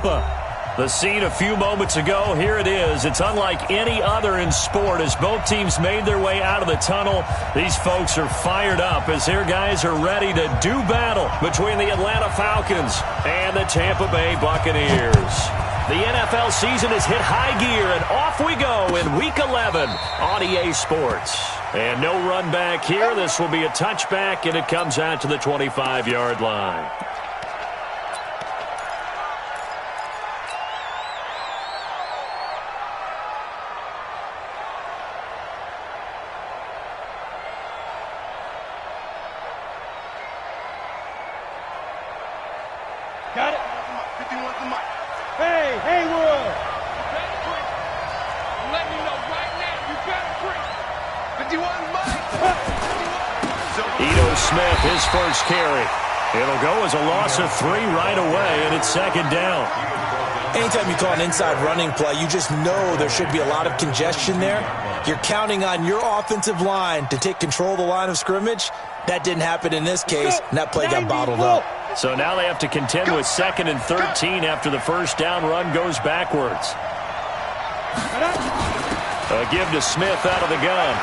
Tampa. The scene a few moments ago, here it is. It's unlike any other in sport as both teams made their way out of the tunnel. These folks are fired up as their guys are ready to do battle between the Atlanta Falcons and the Tampa Bay Buccaneers. The NFL season has hit high gear, and off we go in Week 11 on EA Sports. And no run back here. This will be a touchback, and it comes out to the 25-yard line. Got it? 51 to Mike. Hey, Haywood! I'm letting you know right now, you got a free. 51 Mike. Ito Smith, his first carry. It'll go as a loss of 3 right away, and it's second down. Anytime you call an inside running play, you just know there should be a lot of congestion there. You're counting on your offensive line to take control of the line of scrimmage. That didn't happen in this case, and that play got bottled up. So now they have to contend with 2nd and 13 after the first down run goes backwards. A give to Smith out of the gun.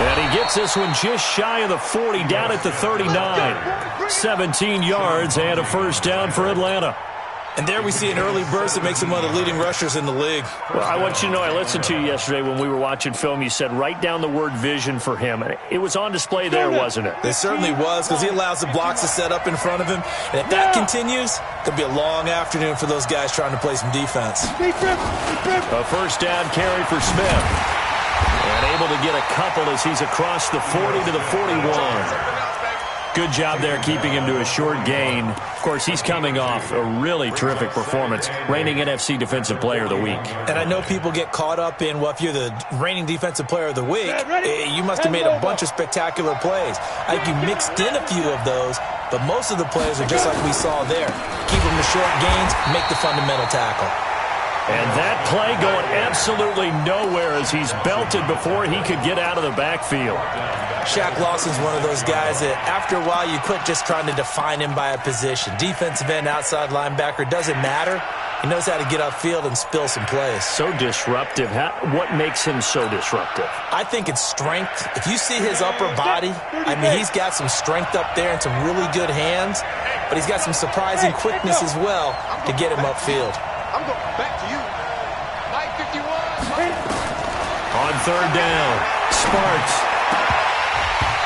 And he gets this one just shy of the 40, down at the 39. 17 yards and a first down for Atlanta. And there we see an early burst that makes him one of the leading rushers in the league. Well, I want you to know, I listened to you yesterday when we were watching film. You said write down the word vision for him. It was on display there, wasn't it? It certainly was, because he allows the blocks to set up in front of him. And if that continues, it could be a long afternoon for those guys trying to play some defense. A first down carry for Smith. And able to get a couple as he's across the 40 to the 41. Good job there keeping him to a short gain. Of course, he's coming off a really terrific performance, reigning NFC Defensive Player of the Week. And I know people get caught up in, well, if you're the reigning Defensive Player of the Week, you must have made a bunch of spectacular plays. I think you mixed in a few of those, but most of the plays are just like we saw there. Keep them to short gains, make the fundamental tackle. And that play going absolutely nowhere as he's belted before he could get out of the backfield. Shaq Lawson's one of those guys that after a while you quit just trying to define him by a position. Defensive end, outside linebacker, doesn't matter. He knows how to get upfield and spill some plays. So disruptive. What makes him so disruptive? I think it's strength. If you see his upper body, I mean, he's got some strength up there and some really good hands, but he's got some surprising quickness as well to get him upfield. I'm going back to you. Mike 51. On third down, Sparks.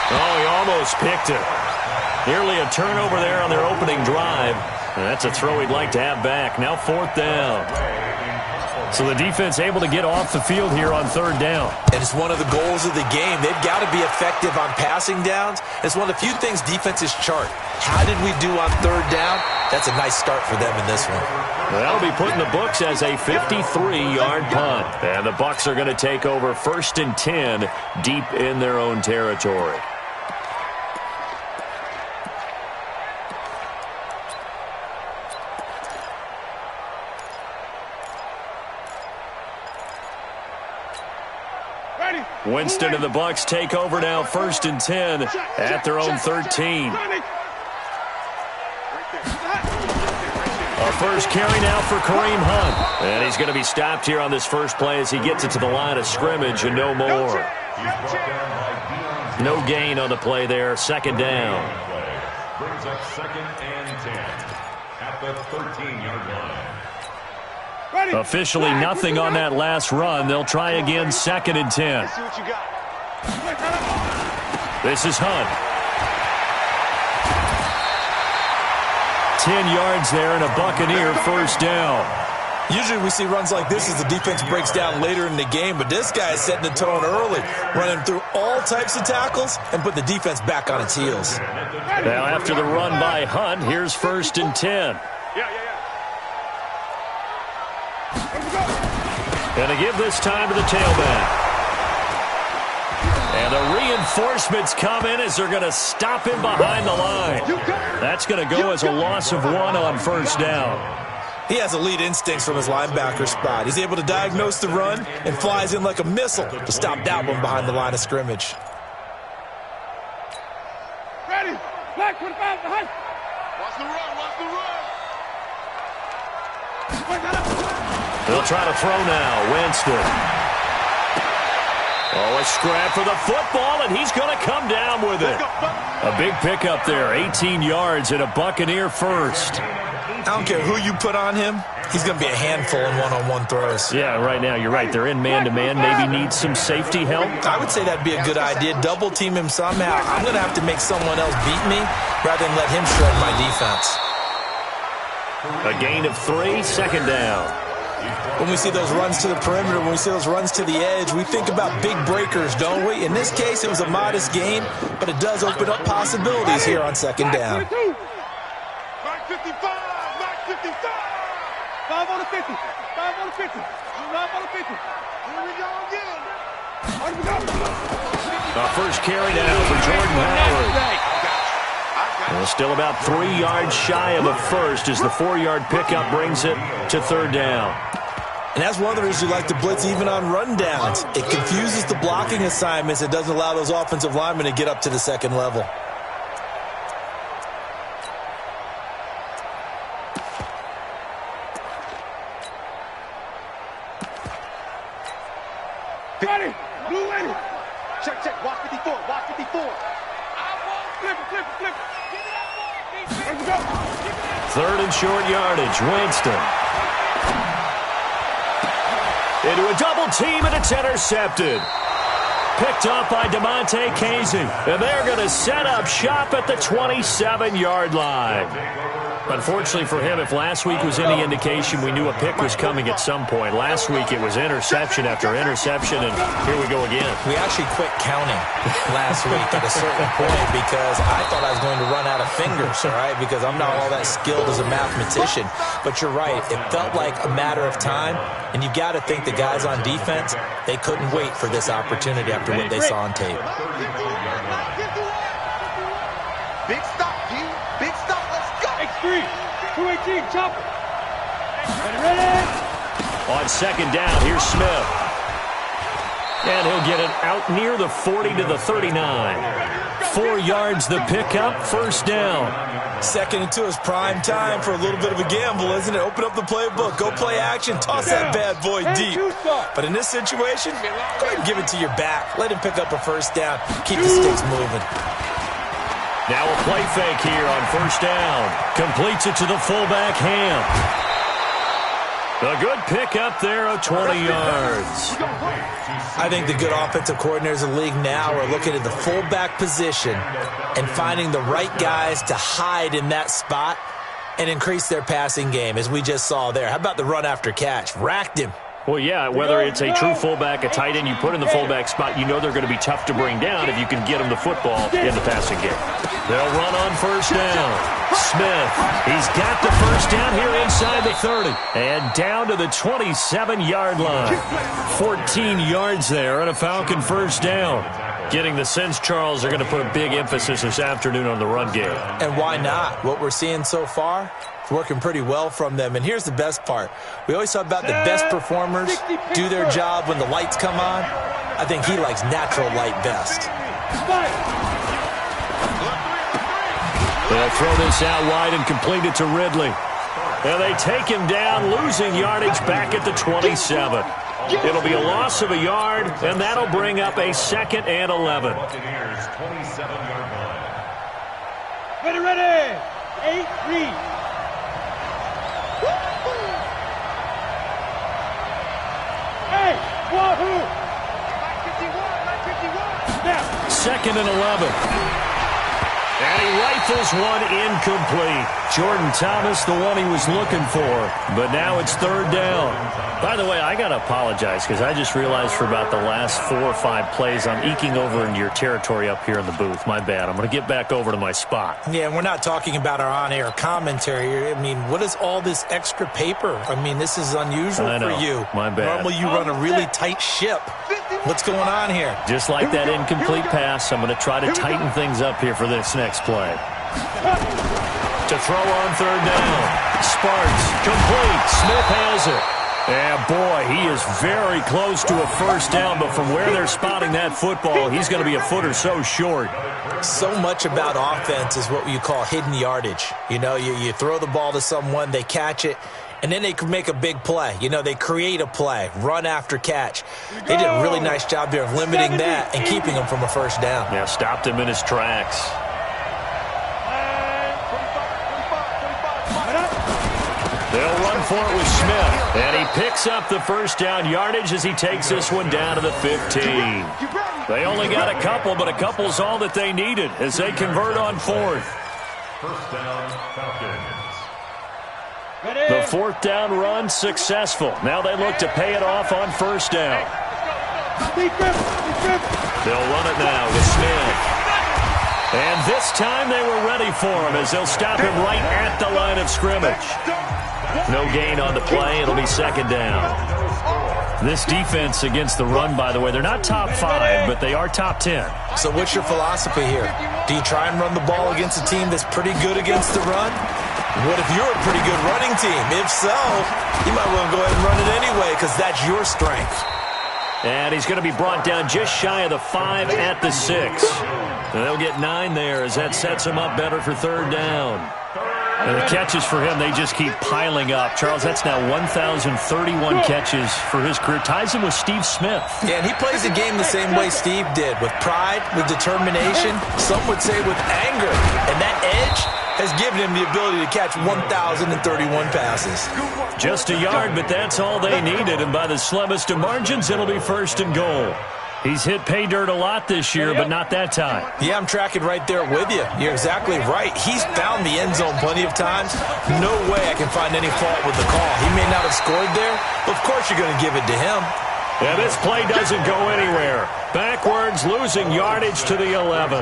Oh, he almost picked it. Nearly a turnover there on their opening drive. And that's a throw he'd like to have back. Now fourth down. So the defense able to get off the field here on third down. And it's one of the goals of the game. They've got to be effective on passing downs. It's one of the few things defenses chart. How did we do on third down? That's a nice start for them in this one. That'll be put in the books as a 53-yard punt. And the Bucs are going to take over 1st and 10 deep in their own territory. Winston and the Bucs take over now, 1st and 10 at their own 13. A first carry now for Kareem Hunt. And he's going to be stopped here on this first play as he gets it to the line of scrimmage and no more. No gain on the play there, 2nd down. Brings up 2nd and 10 at the 13-yard line. Officially nothing on that last run. They'll try again, 2nd and 10. This is Hunt. 10 yards there and a Buccaneer first down. Usually we see runs like this as the defense breaks down later in the game, but this guy is setting the tone early, running through all types of tackles and put the defense back on its heels. Now after the run by Hunt, here's 1st and 10. And to give this time to the tailback. And the reinforcements come in as they're going to stop him behind the line. That's going to go as a loss of 1 on first down. He has elite instincts from his linebacker spot. He's able to diagnose the run and flies in like a missile to stop that one behind the line of scrimmage. Ready. Black 45 behind. Watch the run. Watch the run. They'll try to throw now. Winston. Oh, a scrap for the football, and he's going to come down with it. A big pickup there, 18 yards and a Buccaneer first. I don't care who you put on him. He's going to be a handful in one-on-one throws. Yeah, right now, you're right. They're in man-to-man. Maybe need some safety help. I would say that'd be a good idea. Double team him somehow. I'm going to have to make someone else beat me rather than let him shred my defense. A gain of 3, second down. When we see those runs to the perimeter, when we see those runs to the edge, we think about big breakers, don't we? In this case, it was a modest gain, but it does open up possibilities here on second down. Mark 55, Mark 55. 5 on the 50, 5 on the 50, 5 on the 50. Here we go again. First carry now for Jordan Howard. Well, still about 3 yards shy of a first as the 4-yard pickup brings it to third down. And that's one of the reasons you like to blitz even on rundowns. It confuses the blocking assignments. It doesn't allow those offensive linemen to get up to the second level. Ready, blue ready. Check, check, watch 54, watch 54. Flip it, flip it, flip it. Here we go. Third and short yardage, Winston. Into a double team, and it's intercepted. Picked up by DeMonte Casey. And they're going to set up shop at the 27-yard line. Unfortunately for him, if last week was any indication, we knew a pick was coming at some point. Last week it was interception after interception, and here we go again. We actually quit counting last week at a certain point because I thought I was going to run out of fingers, all right, because I'm not all that skilled as a mathematician. But you're right. It felt like a matter of time, and you got to think the guys on defense, they couldn't wait for this opportunity after what they saw on tape. Big stop, G. Big stop. Let's go. X3. 218. Chopper. Ready. On second down, here's Smith. And he'll get it out near the 40 to the 39. 4 yards the pickup, first down. Second and 2 is prime time for a little bit of a gamble, isn't it? Open up the playbook, go play action, toss that bad boy deep. But in this situation, go ahead and give it to your back. Let him pick up a first down. Keep the sticks moving. Now a play fake here on first down. Completes it to the fullback, Ham. A good pickup there of 20 yards. I think the good offensive coordinators in the league now are looking at the fullback position and finding the right guys to hide in that spot and increase their passing game, as we just saw there. How about the run after catch? Racked him. Well, yeah, whether it's a true fullback, a tight end you put in the fullback spot, you know they're going to be tough to bring down if you can get them the football in the passing game. They'll run on first down. Smith, he's got the first down here inside the 30. And down to the 27-yard line. 14 yards there and a Falcon first down. Getting the sense, Charles, are going to put a big emphasis this afternoon on the run game. And why not? What we're seeing so far, it's working pretty well from them. And here's the best part. We always talk about the best performers do their job when the lights come on. I think he likes natural light best. They'll throw this out wide and complete it to Ridley. And they take him down, losing yardage back at the 27. It'll be a loss of a yard, and that'll bring up a 2nd and 11. Ready. 8-3. Hey, wahoo! 51. Now. 2nd and 11. And he rifles one incomplete. Jordan Thomas, the one he was looking for. But now it's third down. By the way, I got to apologize because I just realized for about the last 4 or 5 plays, I'm eking over into your territory up here in the booth. My bad. I'm going to get back over to my spot. Yeah, and we're not talking about our on-air commentary. I mean, what is all this extra paper? I mean, this is unusual for you. My bad. Normally you run a really tight ship. What's going on here? Just like that incomplete pass, I'm going to try to tighten things up here for this next play. To throw on third down. Sparks, complete. Smith has it. And boy, he is very close to a first down, but from where they're spotting that football, he's going to be a foot or so short. So much about offense is what you call hidden yardage. You know, you throw the ball to someone, they catch it, and then they can make a big play. You know, they create a play, run after catch. They did a really nice job there of limiting that and keeping him from a first down. Yeah, stopped him in his tracks. They'll run for it with Smith, and he picks up the first down yardage as he takes this one down to the 15. They only got a couple, but a couple's all that they needed as they convert on fourth. First down, Falcons. The fourth down run successful. Now they look to pay it off on first down. They'll run it now with Smith. And this time they were ready for him as they'll stop him right at the line of scrimmage. No gain on the play. It'll be second down. This defense against the run, by the way, they're not top 5, but they are top 10. So what's your philosophy here? Do you try and run the ball against a team that's pretty good against the run? What if you're a pretty good running team? If so, you might want to go ahead and run it anyway because that's your strength. And he's going to be brought down just shy of the 5 at the 6. And they'll get 9 there as that sets him up better for third down. And the catches for him, they just keep piling up. Charles, that's now 1,031 catches for his career. Ties him with Steve Smith. Yeah, and he plays the game the same way Steve did, with pride, with determination, some would say with anger. And that edge has given him the ability to catch 1,031 passes. Just a yard, but that's all they needed. And by the slimmest of margins, it'll be first and goal. He's hit pay dirt a lot this year, but not that time. Yeah, I'm tracking right there with you. You're exactly right. He's found the end zone plenty of times. No way I can find any fault with the call. He may not have scored there, but of course you're going to give it to him. Yeah, this play doesn't go anywhere. Backwards, losing yardage to the 11.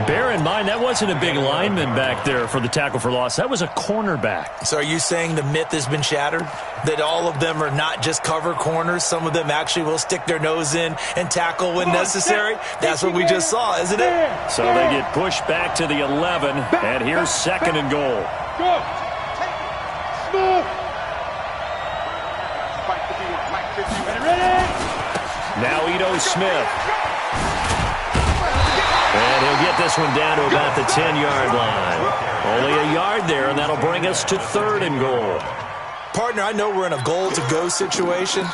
Bear in mind, that wasn't a big lineman back there for the tackle for loss. That was a cornerback. So are you saying the myth has been shattered? That all of them are not just cover corners? Some of them actually will stick their nose in and tackle when necessary? That's what we just saw, isn't it? So they get pushed back to the 11, and here's second and goal. Now Ito Smith. And he'll get this one down to about the 10-yard line. Only a yard there, and that'll bring us to third and goal. Partner, I know we're in a goal-to-go situation,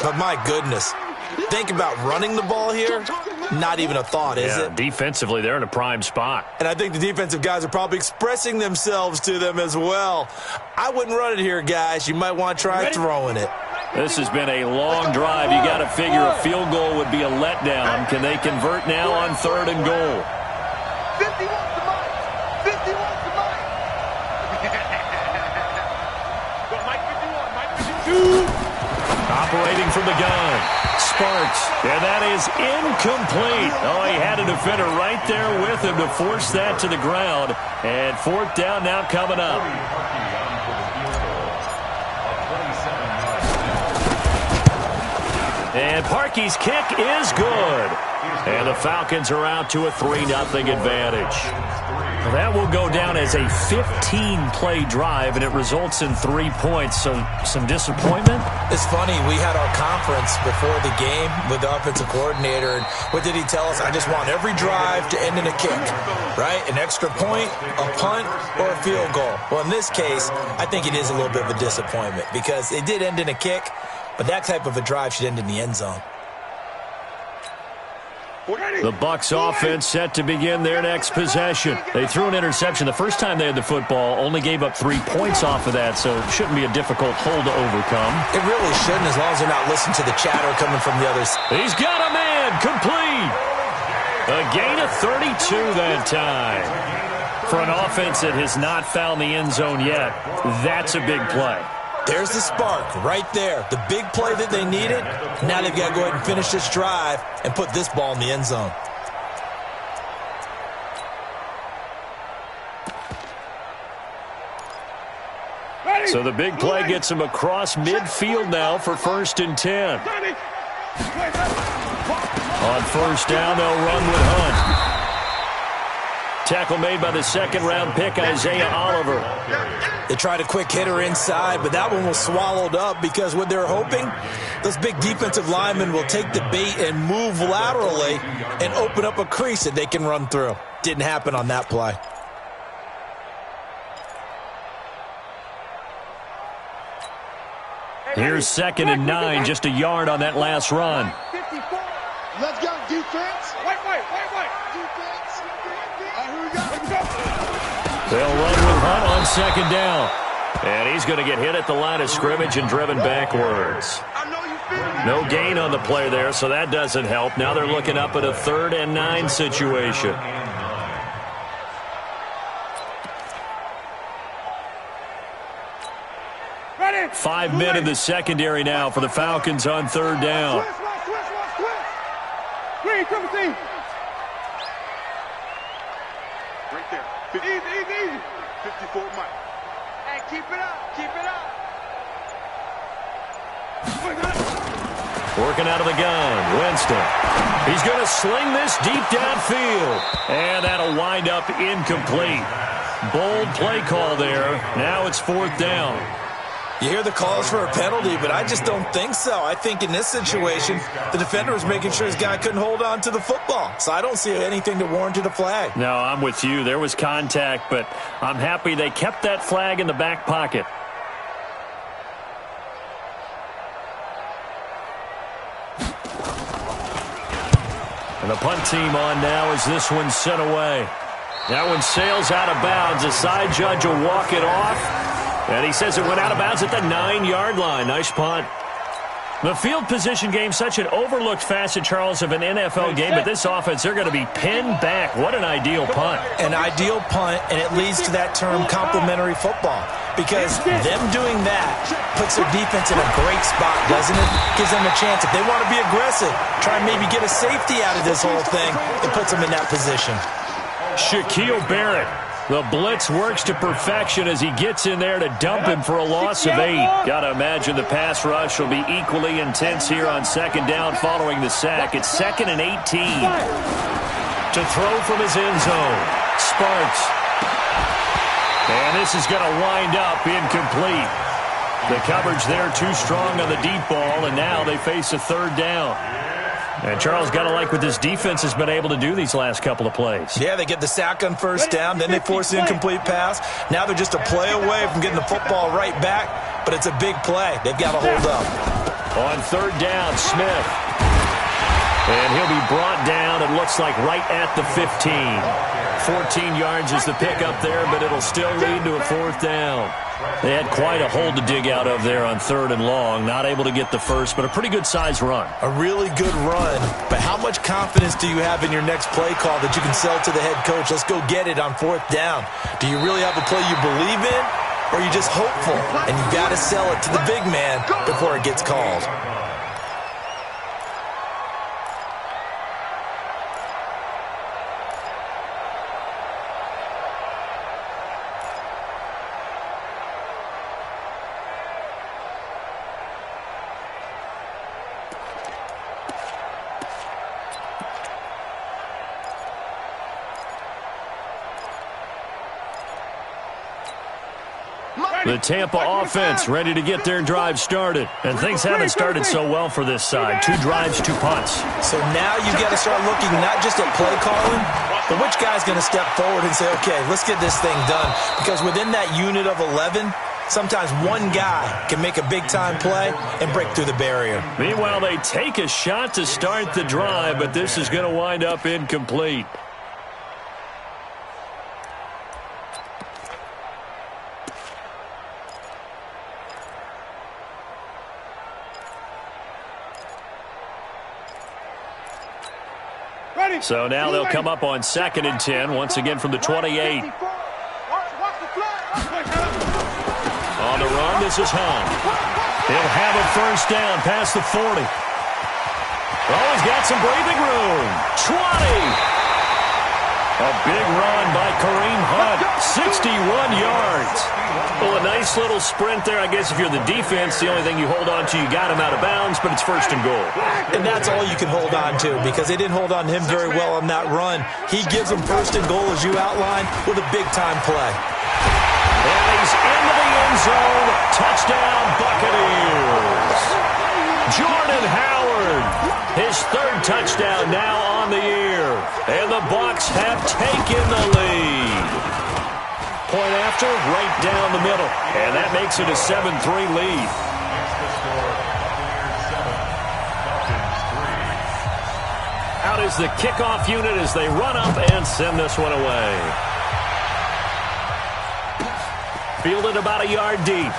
but my goodness, think about running the ball here. Not even a thought, is it? Defensively, they're in a prime spot. And I think the defensive guys are probably expressing themselves to them as well. I wouldn't run it here, guys. You might want to try throwing it. This has been a long drive. You got to figure a field goal would be a letdown. Can they convert now on third and goal? 50 wants the mic. 50 wants the mic. Go, Mike 51. Mike 52. Operating from the gun. Sparks. And that is incomplete. Oh, he had a defender right there with him to force that to the ground. And fourth down now coming up. And Parkey's kick is good. And the Falcons are out to a 3-0 advantage. That will go down as a 15-play drive, and it results in 3 points. So some disappointment? It's funny. We had our conference before the game with the offensive coordinator, and what did he tell us? I just want every drive to end in a kick, right? An extra point, a punt, or a field goal. Well, in this case, I think it is a little bit of a disappointment because it did end in a kick, but that type of a drive should end in the end zone. The Bucs offense set to begin their next possession. They threw an interception. The first time they had the football, only gave up 3 points off of that, so it shouldn't be a difficult hole to overcome. It really shouldn't, as long as they're not listening to the chatter coming from the others. He's got a man, complete. A gain of 32 that time. For an offense that has not found the end zone yet, that's a big play. There's the spark right there. The big play that they needed. Now they've got to go ahead and finish this drive and put this ball in the end zone. So the big play gets them across midfield now for 1st and 10. On first down, they'll run with Hunt. Tackle made by the second-round pick, Isaiah Oliver. They tried a quick hitter inside, but that one was swallowed up because what they're hoping, those big defensive linemen will take the bait and move laterally and open up a crease that they can run through. Didn't happen on that play. Here's 2nd and 9, just a yard on that last run. 54. Let's go, defense. Wait. Defense. Here we go. They'll run with Hunt on 2nd down. And he's going to get hit at the line of scrimmage and driven backwards. No gain on the play there, so that doesn't help. Now they're looking up at a 3rd and 9 situation. Ready. 5 men in the secondary now for the Falcons on 3rd down. Switch. Green, triple team. Right there. Easy. 54 Mike. Hey, keep it up. Working out of the gun, Winston. He's going to sling this deep downfield. And that'll wind up incomplete. Bold play call there. Now it's 4th down. You hear the calls for a penalty, but I just don't think so. I think in this situation, the defender was making sure his guy couldn't hold on to the football. So I don't see anything to warrant a flag. No, I'm with you. There was contact, but I'm happy they kept that flag in the back pocket. And the punt team on now as this one's sent away. That one sails out of bounds. The side judge will walk it off. And he says it went out of bounds at the 9-yard line. Nice punt. The field position game, such an overlooked facet, Charles, of an NFL game. But this offense, they're going to be pinned back. What an ideal punt. An ideal punt, and it leads to that term complementary football. Because them doing that puts their defense in a great spot, doesn't it? Gives them a chance. If they want to be aggressive, try and maybe get a safety out of this whole thing, it puts them in that position. Shaquille Barrett. The blitz works to perfection as he gets in there to dump him for a loss of 8. Got to imagine the pass rush will be equally intense here on 2nd down following the sack. It's 2nd and 18. To throw from his end zone. Sparks. And this is going to wind up incomplete. The coverage there too strong on the deep ball, and now they face a 3rd down. And Charles, got to like what this defense has been able to do these last couple of plays. Yeah, they get the sack on 1st down, then they force an incomplete pass. Now they're just a play away from getting the football right back, but it's a big play. They've got to hold up. On 3rd down, Smith. And he'll be brought down, it looks like, right at the 15. 14 yards is the pickup there, but it'll still lead to a 4th down. They had quite a hole to dig out of there on 3rd and long. Not able to get the first, but a pretty good-sized run. A really good run. But how much confidence do you have in your next play call that you can sell to the head coach? Let's go get it on 4th down. Do you really have a play you believe in, or are you just hopeful? And you got to sell it to the big man before it gets called. The Tampa offense ready to get their drive started. And things haven't started so well for this side. 2 drives, 2 punts. So now you've got to start looking not just at play calling, but which guy's going to step forward and say, okay, let's get this thing done. Because within that unit of 11, sometimes one guy can make a big-time play and break through the barrier. Meanwhile, they take a shot to start the drive, but this is going to wind up incomplete. So now they'll come up on 2nd and 10, once again from the 28. On the run, this is Hunt. He'll have a 1st down past the 40. Oh, he's got some breathing room. 20. A big run by Kareem Hunt, 61 yards. Well, a nice little sprint there. I guess if you're the defense, the only thing you hold on to, you got him out of bounds, but it's 1st and goal. And that's all you can hold on to because they didn't hold on to him very well on that run. He gives them 1st and goal, as you outlined, with a big-time play. And he's into the end zone. Touchdown, Buccaneers. Jordan Howard, his 3rd touchdown now on the year. And the Bucs have taken the lead. Point after, right down the middle. And that makes it a 7-3 lead. Out is the kickoff unit as they run up and send this one away. Fielded about a yard deep.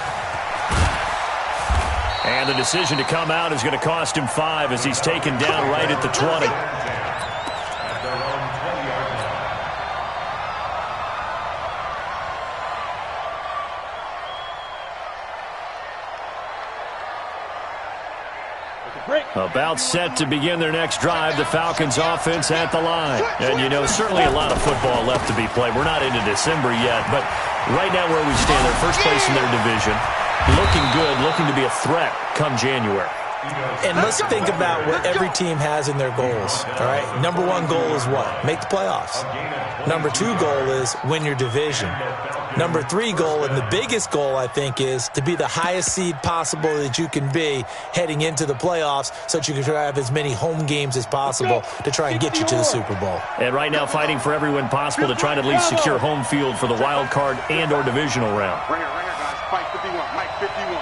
And the decision to come out is going to cost him 5 as he's taken down right at the 20. About set to begin their next drive, the Falcons offense at the line. And, you know, certainly a lot of football left to be played. We're not into December yet, but right now where we stand, they're first place in their division. Looking good, looking to be a threat come January. And let's think about what every team has in their goals, all right? Number 1 goal is what? Make the playoffs. Number 2 goal is win your division. Number 3 goal, and the biggest goal, I think, is to be the highest seed possible that you can be heading into the playoffs so that you can have as many home games as possible to try and get you to the Super Bowl. And right now fighting for every win possible to try to at least secure home field for the wild card and or divisional round. Right here, guys. Mike 51. Mike 51.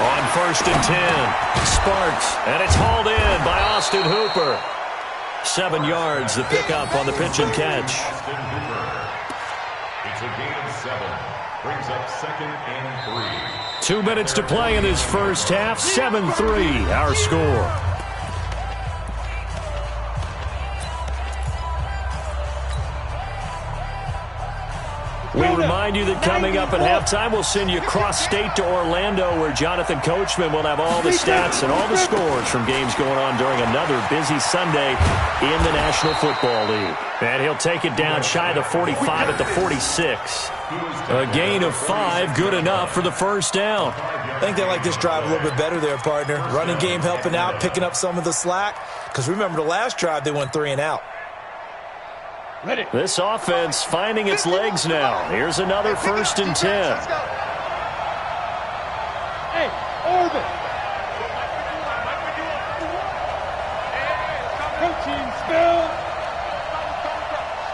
On 1st and 10, Sparks, and it's hauled in by Austin Hooper. 7 yards, the pickup on the pitch and catch. It's a gain of 7. Brings up 2nd and 3. 2 minutes to play in this first half. 7-3, our score. We remind you that coming up at halftime, we'll send you cross-state to Orlando, where Jonathan Coachman will have all the stats and all the scores from games going on during another busy Sunday in the National Football League. And he'll take it down shy of the 45 at the 46. A gain of 5, good enough for the first down. I think they like this drive a little bit better there, partner. Running game helping out, picking up some of the slack. Because remember, the last drive, they went 3 and out. Ready. This offense finding its legs now. Here's another 1st and 10. Hey, orbit. Protein spill.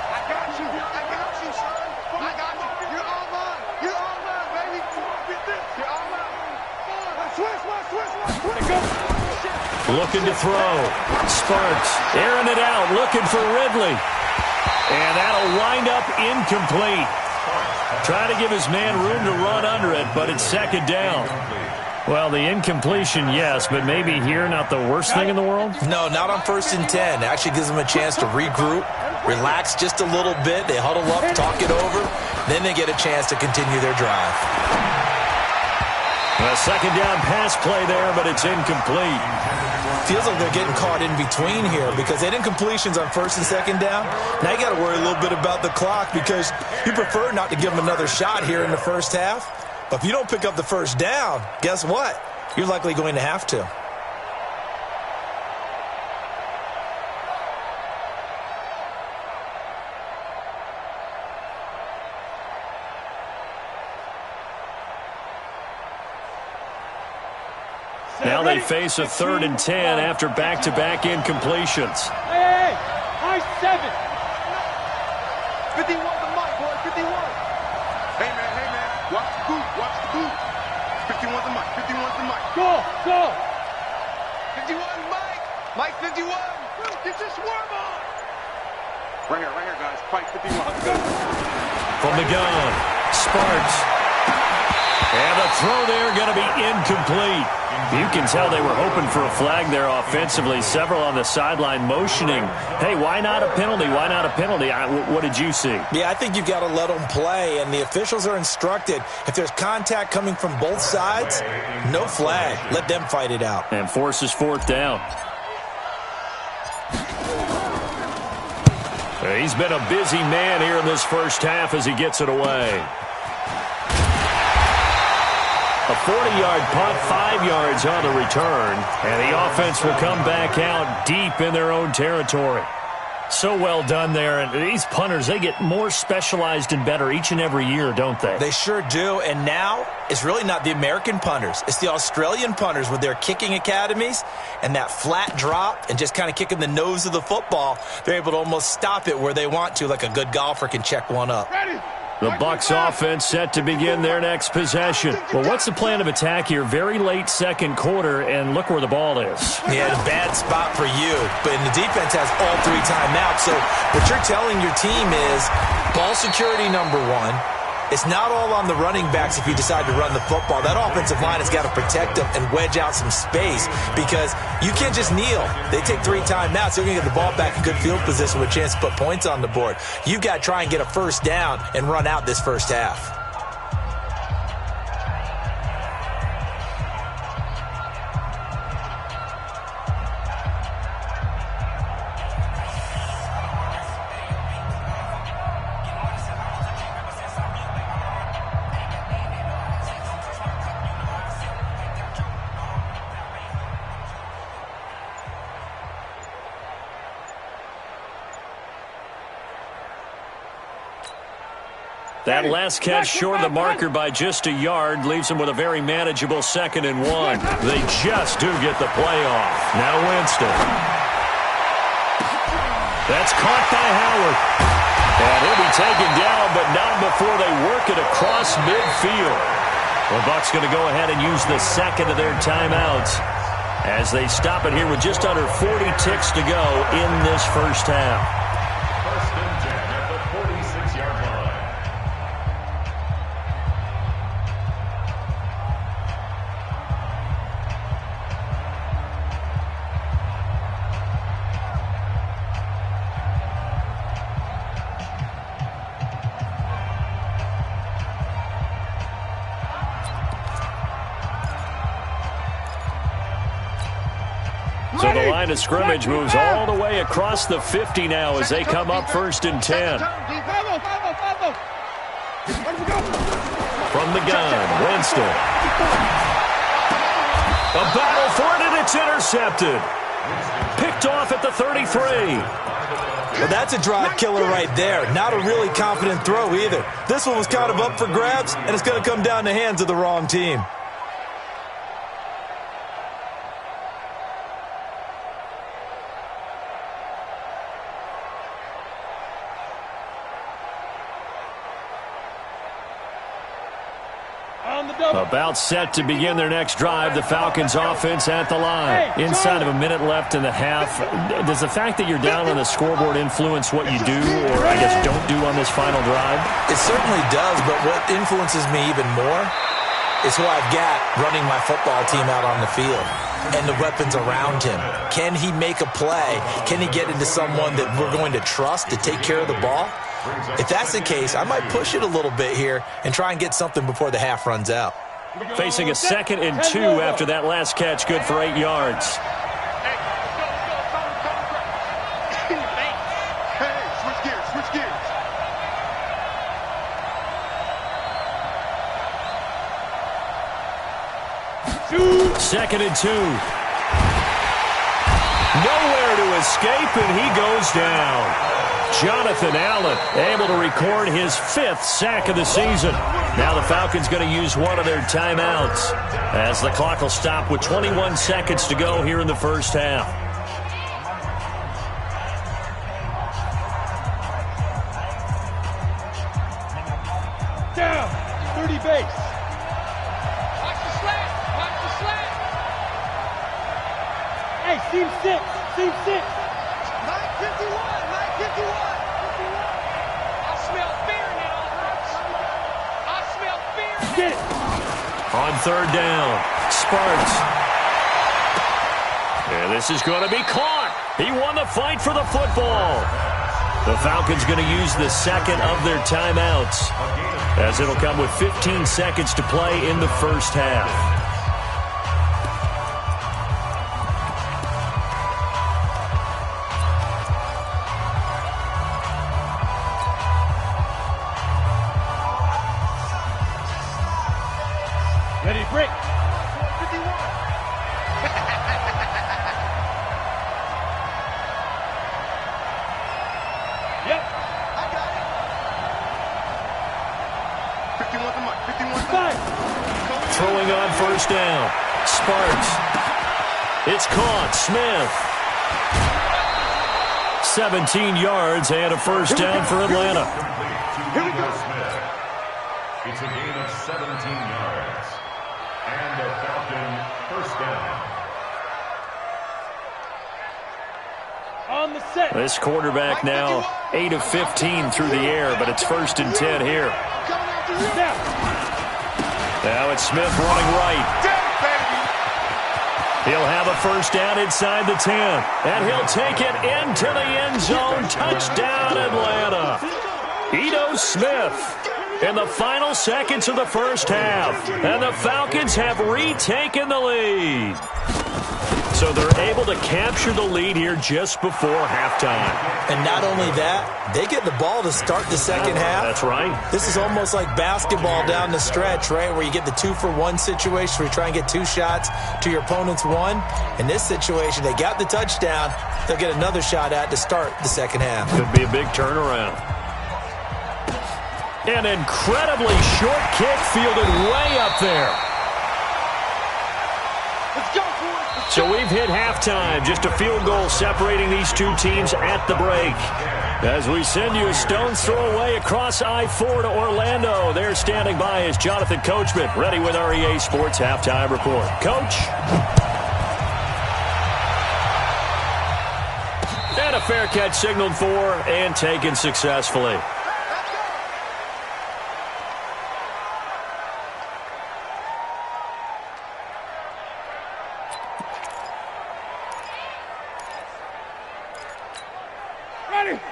I got you, son. I got you. You're all mine. You're all mine, baby. You're all mine. Switch. Looking to throw. Sparks airing it out, looking for Ridley. And that'll wind up incomplete. Trying to give his man room to run under it, but it's 2nd down. Well, the incompletion, yes, but maybe here not the worst thing in the world? No, not on 1st and 10. It actually gives them a chance to regroup, relax just a little bit. They huddle up, talk it over. Then they get a chance to continue their drive. A 2nd down pass play there, but it's incomplete. Feels like they're getting caught in between here because they didn't completions on 1st and 2nd down. Now you got to worry a little bit about the clock because you prefer not to give them another shot here in the first half. But if you don't pick up the 1st down, guess what? You're likely going to have to. Now they face a 3rd and 10 after back-to-back incompletions. Hey, high 7. 51 the mic, boy, 51. Hey, man, watch the boot, watch the boot. 51's the mic, 51's the mic. Go. 51 Mike, Mike 51. Get your swarm on. Right here, guys, fight 51. From the gun, Sparks. And the throw there going to be incomplete. You can tell they were hoping for a flag there offensively. Several on the sideline motioning. Hey, why not a penalty? Why not a penalty? What did you see? Yeah, I think you've got to let them play, and the officials are instructed. If there's contact coming from both sides, no flag. Let them fight it out. And forces 4th down. He's been a busy man here in this first half as he gets it away. A 40-yard punt, 5 yards on the return, and the offense will come back out deep in their own territory. So well done there, and these punters, they get more specialized and better each and every year, don't they? They sure do, and now it's really not the American punters. It's the Australian punters with their kicking academies and that flat drop and just kind of kicking the nose of the football. They're able to almost stop it where they want to, like a good golfer can check one up. Ready, The Bucs offense set to begin their next possession. Well, what's the plan of attack here? Very late second quarter, and look where the ball is. Yeah, a bad spot for you, but the defense has all 3 timeouts. So what you're telling your team is ball security number 1. It's not all on the running backs if you decide to run the football. That offensive line has got to protect them and wedge out some space because you can't just kneel. They take 3 timeouts. They're going to get the ball back in good field position with a chance to put points on the board. You've got to try and get a first down and run out this first half. That last catch short of the marker by just a yard leaves them with a very manageable 2nd and 1. They just do get the play off. Now Winston. That's caught by Howard. And he'll be taken down, but not before they work it across midfield. The Bucs going to go ahead and use the 2nd of their timeouts as they stop it here with just under 40 ticks to go in this first half. First and 10 at the 46-yard line. So the line of scrimmage moves all the way across the 50 now as they come up 1st and 10. From the gun, Winston. A battle for it, and it's intercepted. Picked off at the 33. Well, that's a drive killer right there. Not a really confident throw either. This one was kind of up for grabs, and it's going to come down the hands of the wrong team. About set to begin their next drive. The Falcons offense at the line. Inside of a minute left in the half. Does the fact that you're down on the scoreboard influence what you do, or I guess don't do on this final drive? It certainly does, but what influences me even more is who I've got running my football team out on the field and the weapons around him. Can he make a play? Can he get into someone that we're going to trust to take care of the ball? If that's the case, I might push it a little bit here and try and get something before the half runs out. Facing a 2nd and 2 after that last catch, good for 8 yards. Hey, switch gears. 2nd and 2. Nowhere to escape, and he goes down. Jonathan Allen able to record his 5th sack of the season. Now the Falcons going to use one of their timeouts as the clock will stop with 21 seconds to go here in the first half. Down, 30 base. Watch the slant. Hey, seam 6. 951. I smell fear now. I smell fear. Get it. On 3rd down, Sparks. And this is going to be caught. He won the fight for the football. The Falcons going to use the 2nd of their timeouts as it'll come with 15 seconds to play in the first half. Ready to break. 51. Yep. I got it. 51's the mark. 51's the Five. mark. Throwing on 1st down. Sparks. It's caught. Smith. 17 yards and a first down for Atlanta. Here we go. It's a gain of 17 yards. And the Falcon first down. On the set. This quarterback now 8 of 15 through the air, but it's 1st and 10 here. Now it's Smith running right. He'll have a first down inside the 10, and he'll take it into the end zone. Touchdown, Atlanta. Ito Smith in the final seconds of the first half, and the Falcons have retaken the lead. So they're able to capture the lead here just before halftime. And not only that, they get the ball to start the second half. That's right. This is almost like basketball down the stretch, right, where you get the 2-for-1 situation where you try and get 2 shots to your opponent's 1. In this situation, they got the touchdown. They'll get another shot at to start the second half. Could be a big turnaround. An incredibly short kick fielded way up there. Let's go, boys. So we've hit halftime. Just a field goal separating these two teams at the break. As we send you a stone's throw away across I-4 to Orlando. There standing by is Jonathan Coachman, ready with our EA Sports Halftime Report. Coach. And a fair catch signaled for and taken successfully.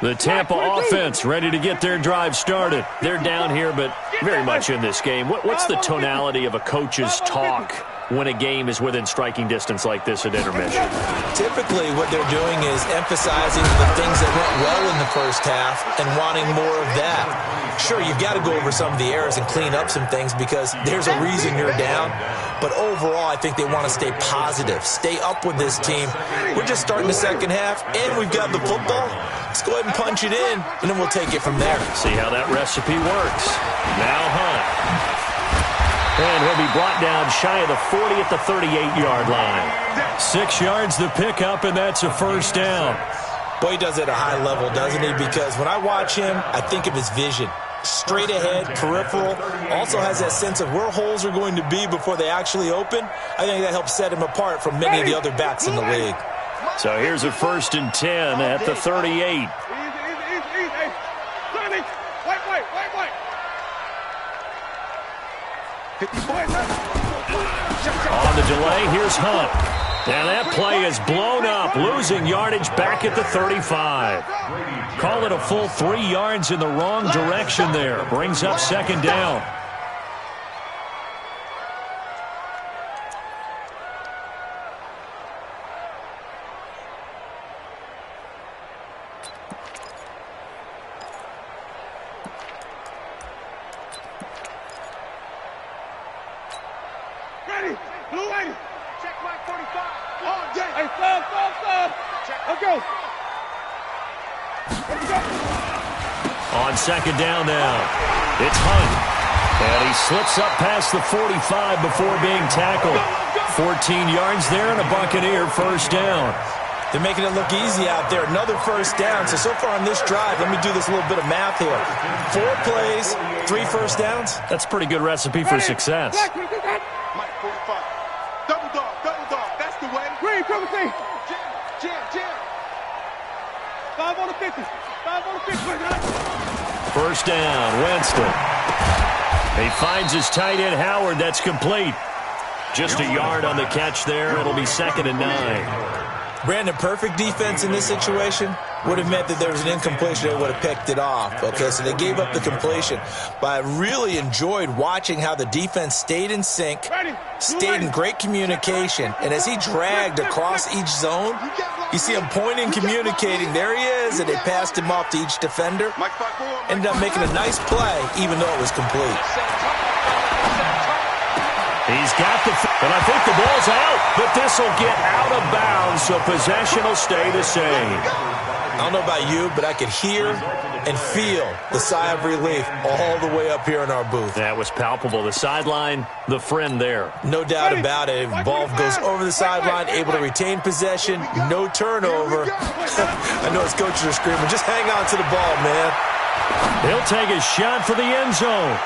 The Tampa offense ready to get their drive started. They're down here, but very much in this game. What's the tonality of a coach's talk when a game is within striking distance like this at intermission? Typically, what they're doing is emphasizing the things that went well in the first half and wanting more of that. Sure, you've got to go over some of the errors and clean up some things because there's a reason you're down. But overall, I think they want to stay positive, stay up with this team. We're just starting the second half, and we've got the football. Let's go ahead and punch it in, and then we'll take it from there. See how that recipe works. Now Hunt. And he'll be brought down shy of the 40 at the 38-yard line. 6 yards the pickup, and that's a first down. Boy, he does it at a high level, doesn't he? Because when I watch him, I think of his vision. Straight ahead, peripheral, also has that sense of where holes are going to be before they actually open. I think that helps set him apart from many of the other backs in the league. So here's a 1st and 10 at the 38. Easy. Sonny, wait. On the delay, here's Hunt. And that play is blown up, losing yardage back at the 35. Call it a full 3 yards in the wrong direction there. Brings up 2nd down. Ready, blue lady. Check my 45. Hey, stop. Let's go. On 2nd down now, it's Hunt. And he slips up past the 45 before being tackled. 14 yards there and a Buccaneer first down. They're making it look easy out there. Another first down. So far on this drive, let me do this little bit of math here. 4 plays, 3 first downs. That's a pretty good recipe for success. Mike 45. Double dog. That's the way. Green, triple T. Jam. 5 on the 50. 5 on the 50. First down, Winston. He finds his tight end, Howard. That's complete. Just a yard on the catch there. It'll be 2nd and 9. Brandon, perfect defense in this situation would have meant that there was an incompletion. They would have picked it off. Okay, so they gave up the completion. But I really enjoyed watching how the defense stayed in sync, stayed in great communication. And as he dragged across each zone, you see him pointing, communicating. There he is, and they passed him off to each defender. Ended up making a nice play, even though it was complete. He's got and I think the ball's out, but this will get out of bounds, so possession will stay the same. I don't know about you, but I could hear and feel the sigh of relief all the way up here in our booth. That was palpable. The sideline, the friend there. No doubt about it. Ball goes over the sideline, able to retain possession, no turnover. I know his coaches are screaming, just hang on to the ball, man. He'll take a shot for the end zone.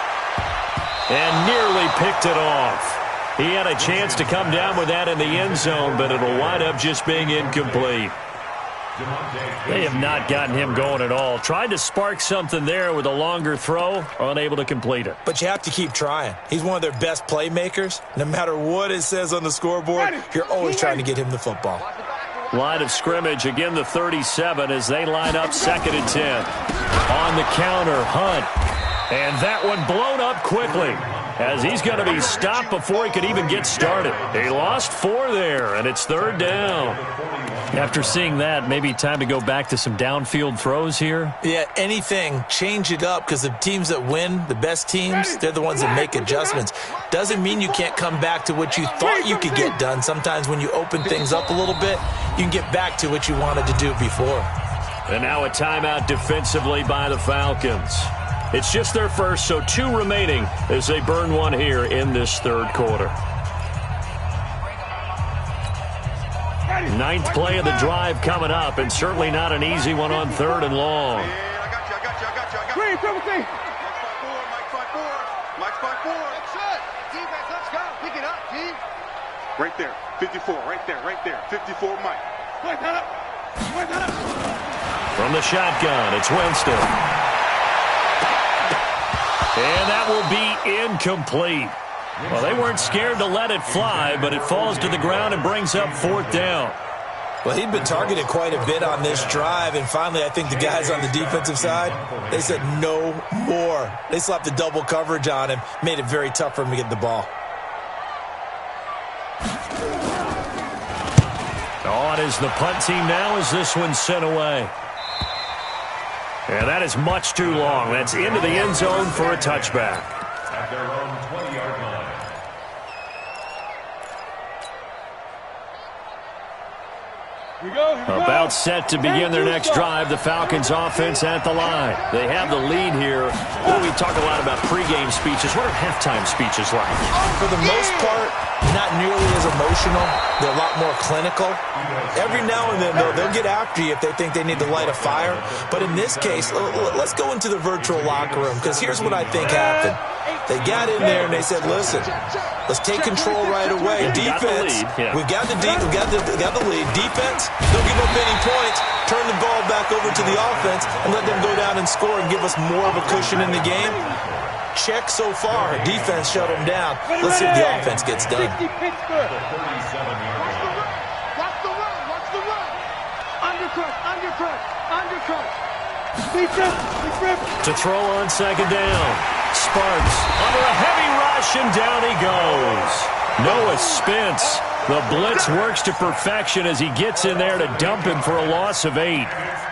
And nearly picked it off. He had a chance to come down with that in the end zone, but it'll wind up just being incomplete. They have not gotten him going at all. Tried to spark something there with a longer throw, unable to complete it. But you have to keep trying. He's one of their best playmakers. No matter what it says on the scoreboard, you're always trying to get him the football. Line of scrimmage, again the 37 as they line up 2nd and 10. On the counter, Hunt. And that one blown up quickly as he's going to be stopped before he could even get started. He lost 4 there, and it's 3rd down. After seeing that, maybe time to go back to some downfield throws here. Yeah, anything. Change it up because the teams that win, the best teams, they're the ones that make adjustments. Doesn't mean you can't come back to what you thought you could get done. Sometimes when you open things up a little bit, you can get back to what you wanted to do before. And now a timeout defensively by the Falcons. It's just their first, so 2 remaining as they burn one here in this 3rd quarter. 9th play of the drive coming up, and certainly not an easy one on 3rd and long. I got you. Green, triple T. Mike's 5'4". Mike's 5'4". That's it. Defense, let's go. Pick it up, T. Right there. 54. Right there. 54, Mike. Point that up. From the shotgun, it's Winston. And that will be incomplete. Well, they weren't scared to let it fly, but it falls to the ground and brings up 4th down. Well, he'd been targeted quite a bit on this drive, and finally I think the guys on the defensive side, they said no more. They slapped the double coverage on him, made it very tough for him to get the ball. On is the punt team now as this one's sent away. And that is much too long. That's into the end zone for a touchback. At their own 20-yard line. Here we go. About set to begin their next drive. The Falcons offense at the line. They have the lead here. Well, we talk a lot about pregame speeches. What are halftime speeches like? For the most part, not nearly as emotional. They're a lot more clinical. Every now and then, though, they'll get after you if they think they need to light a fire. But in this case, let's go into the virtual locker room, because here's what I think happened. They got in there and they said, listen, let's take control right away. Defense, we've got the lead. Defense, don't give up any points. Turn the ball back over to the offense and let them go down and score and give us more of a cushion in the game. Check so far. Defense shut them down. Let's see if the offense gets done. Watch the run. Undercut. To throw on 2nd down. Sparks under a heavy rush, and down he goes. Noah Spence. The blitz works to perfection as he gets in there to dump him for a loss of 8.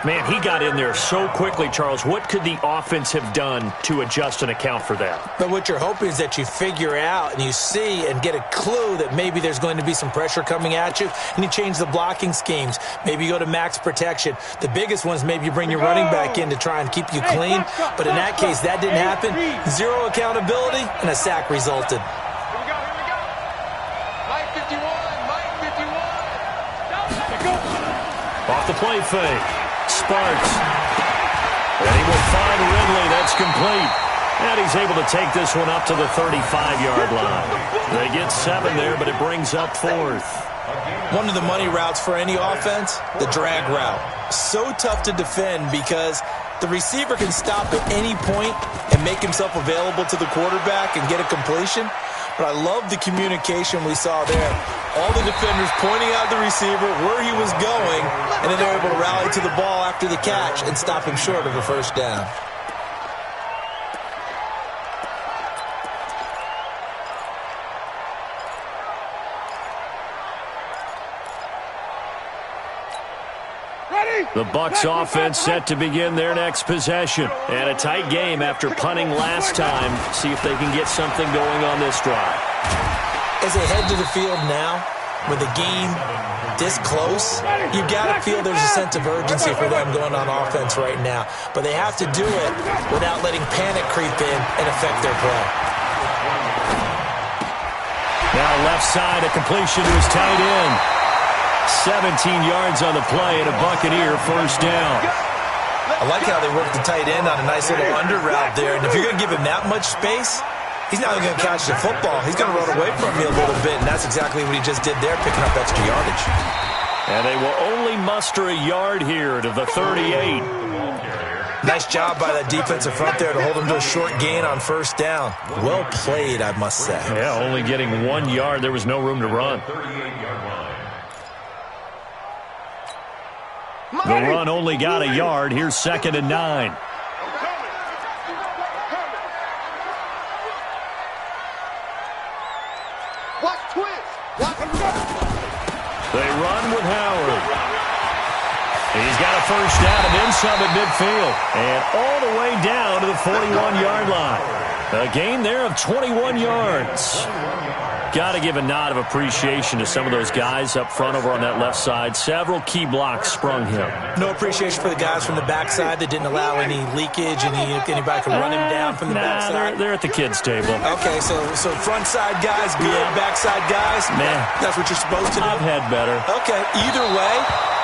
Man, he got in there so quickly, Charles. What could the offense have done to adjust and account for that? But what you're hoping is that you figure out and you see and get a clue that maybe there's going to be some pressure coming at you, and you change the blocking schemes. Maybe you go to max protection. The biggest one is maybe you bring your running back in to try and keep you clean. But in that case, that didn't happen. 0 accountability, and a sack resulted. Off the play fake. Sparks. And he will find Ridley. That's complete. And he's able to take this one up to the 35-yard line. They get 7 there, but it brings up 4th. One of the money routes for any offense, the drag route. So tough to defend because the receiver can stop at any point and make himself available to the quarterback and get a completion. But I love the communication we saw there. All the defenders pointing out the receiver, where he was going, and then they're able to rally to the ball after the catch and stop him short of a 1st down. The Bucs offense set to begin their next possession. And a tight game after punting last time. See if they can get something going on this drive. As they head to the field now, with a game this close, you got to feel there's a sense of urgency for them going on offense right now. But they have to do it without letting panic creep in and affect their play. Now left side, a completion to his tight end. 17 yards on the play and a Buccaneer first down. I like how they work the tight end on a nice little under route there. And if you're going to give him that much space, he's not going to catch the football. He's going to run away from you a little bit, and that's exactly what he just did there, picking up extra yardage. And they will only muster a yard here to the 38. Nice job by that defensive front there to hold him to a short gain on first down. Well played, I must say. Yeah, only getting 1 yard. There was no room to run. The run only got a yard. Here's 2nd and 9. Watch twist. They run with Howard. He's got a first down and then some at midfield. And all the way down to the 41-yard line. A gain there of 21 yards. Got to give a nod of appreciation to some of those guys up front over on that left side. Several key blocks sprung him. No appreciation for the guys from the backside that didn't allow any leakage, and anybody could run him down from the backside. They're at the kids' table. Okay, so front side guys, good, backside guys. Man, that's what you're supposed to do. I've had better. Okay, either way,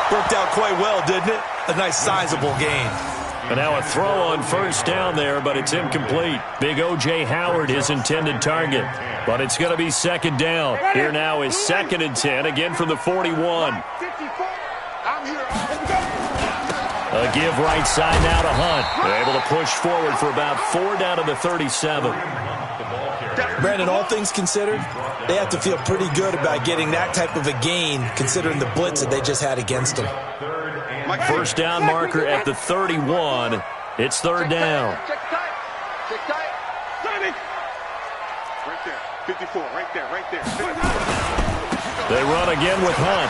worked out quite well, didn't it? A nice sizable gain. And now a throw on first down there, but it's incomplete. Big O.J. Howard, his intended target. But it's going to be 2nd down. Here now is 2nd and 10, again from the 41. A give right side now to Hunt. They're able to push forward for about 4 down to the 37. Brandon, all things considered, they have to feel pretty good about getting that type of a gain, considering the blitz that they just had against them. First down marker at the 31. It's 3rd down. Check tight. Check tight. Right there. 54. Right there. Right there. They run again with Hunt.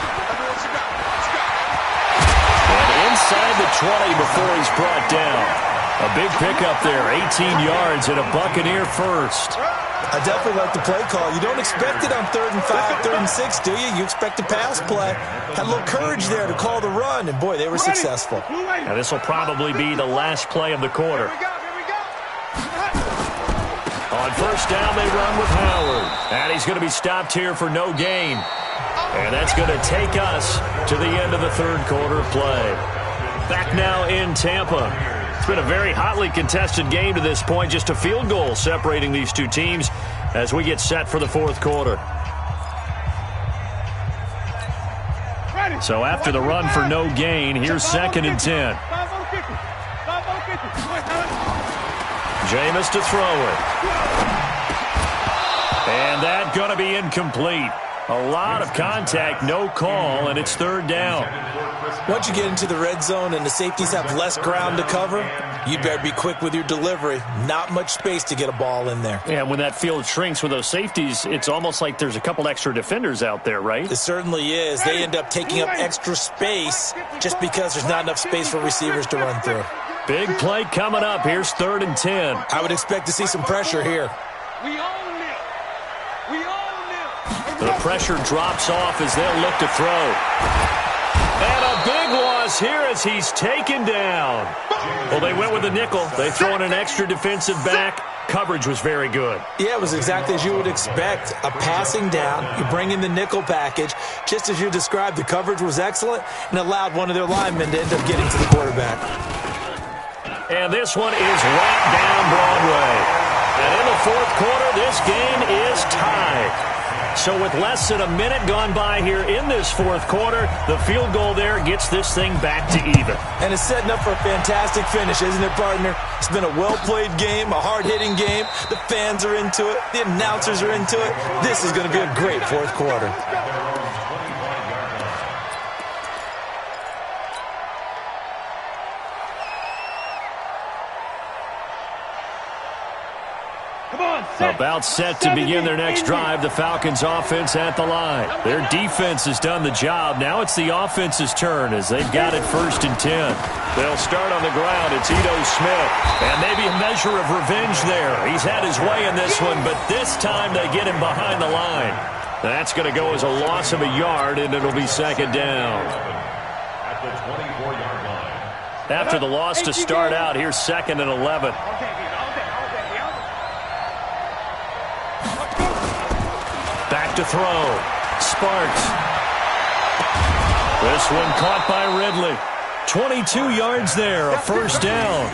And inside the 20 before he's brought down. A big pickup there. 18 yards and a Buccaneer first. I definitely like the play call. You don't expect it on 3rd and 5, 3rd and 6, do you? You expect a pass play. Had a little courage there to call the run, and boy, they were successful. Now this will probably be the last play of the quarter. On first down, they run with Howard. And he's going to be stopped here for no gain. And that's going to take us to the end of the 3rd quarter of play. Back now in Tampa. It's been a very hotly contested game to this point. Just a field goal separating these two teams as we get set for the 4th quarter. So after the run for no gain, here's 2nd and 10. Jameis to throw it. And that going to be incomplete. A lot of contact, no call, and it's 3rd down. Once you get into the red zone and the safeties have less ground to cover, you better be quick with your delivery. Not much space to get a ball in there. Yeah, when that field shrinks with those safeties, it's almost like there's a couple extra defenders out there, right? It certainly is. They end up taking up extra space just because there's not enough space for receivers to run through. Big play coming up. Here's 3rd and 10. I would expect to see some pressure here. The pressure drops off as they'll look to throw. And a big loss here as he's taken down. Well, they went with the nickel. They throw in an extra defensive back. Coverage was very good. Yeah, it was exactly as you would expect. A passing down. You bring in the nickel package. Just as you described, the coverage was excellent and allowed one of their linemen to end up getting to the quarterback. And this one is right down Broadway. And in the 4th quarter, this game is tied. So with less than a minute gone by here in this 4th quarter, the field goal there gets this thing back to even. And it's setting up for a fantastic finish, isn't it, partner? It's been a well-played game, a hard-hitting game. The fans are into it. The announcers are into it. This is going to be a great 4th quarter. About set to begin their next drive, the Falcons offense at the line. Their defense has done the job. Now it's the offense's turn as they've got it 1st and 10. They'll start on the ground. It's Ito Smith. And maybe a measure of revenge there. He's had his way in this one, but this time they get him behind the line. That's going to go as a loss of a yard, and it'll be second down. At the 24-yard line. After the loss to start out, here's 2nd and 11. Back to throw. Sparks. This one caught by Ridley. 22 yards there, a first down. A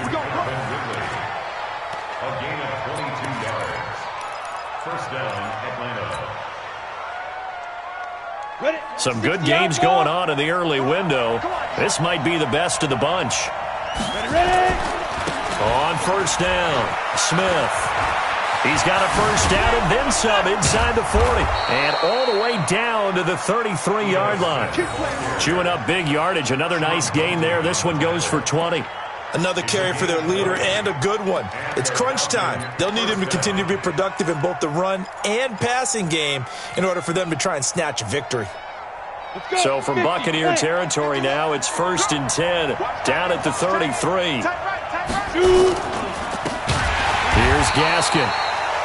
gain of 22 yards. First down, Atlanta. Some good games going on in the early window. This might be the best of the bunch. On first down, Smith. He's got a first down and then some inside the 40. And all the way down to the 33-yard line. Chewing up big yardage. Another nice gain there. This one goes for 20. Another carry for their leader, and a good one. It's crunch time. They'll need him to continue to be productive in both the run and passing game in order for them to try and snatch a victory. So from Buccaneer territory now, it's 1st and 10 down at the 33. Here's Gaskin.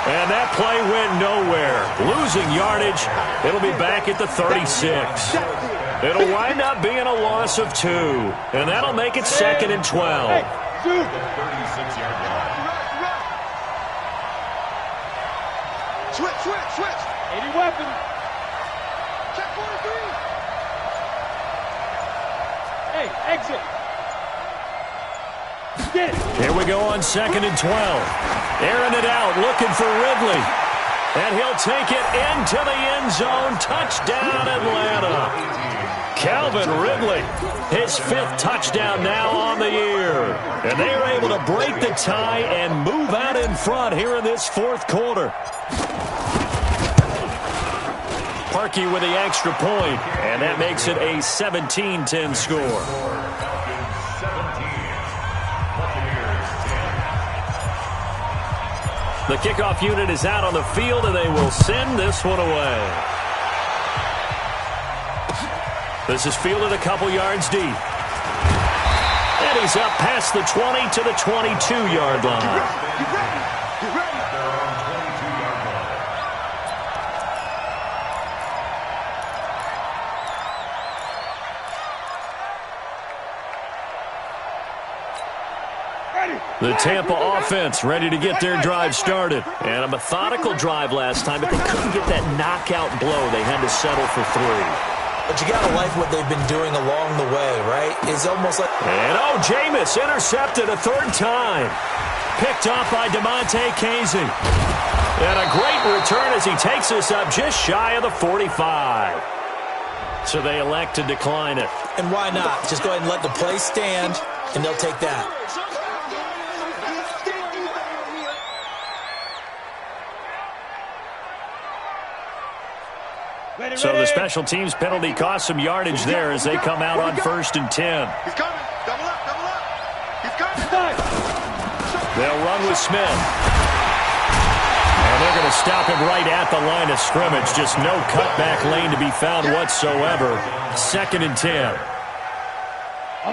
And that play went nowhere. Losing yardage. It'll be back at the 36. It'll wind up being a loss of 2. And that'll make it 2nd and 12. The 36-yard line. Switch. 80 weapons. Check 43. Hey, exit. Get it. Here we go on 2nd and 12. Airing it out, looking for Ridley. And he'll take it into the end zone. Touchdown, Atlanta. Calvin Ridley, his 5th touchdown now on the year. And they are able to break the tie and move out in front here in this 4th quarter. Parkey with the extra point, and that makes it a 17-10 score. The kickoff unit is out on the field, and they will send this one away. This is fielded a couple yards deep. And he's up past the 20 to the 22-yard line. Get ready. The Tampa offense ready to get their drive started. And a methodical drive last time, but they couldn't get that knockout blow. They had to settle for 3. But you got to like what they've been doing along the way, right? It's almost like... And Jameis intercepted a 3rd time. Picked off by DeMonte Casey. And a great return as he takes us up just shy of the 45. So they elect to decline it. And why not? Just go ahead and let the play stand, and they'll take that. So the special teams penalty cost some yardage there as they come out on 1st and 10. He's coming. Double up. He's coming. They'll run with Smith. And they're going to stop him right at the line of scrimmage. Just no cutback lane to be found whatsoever. 2nd and 10.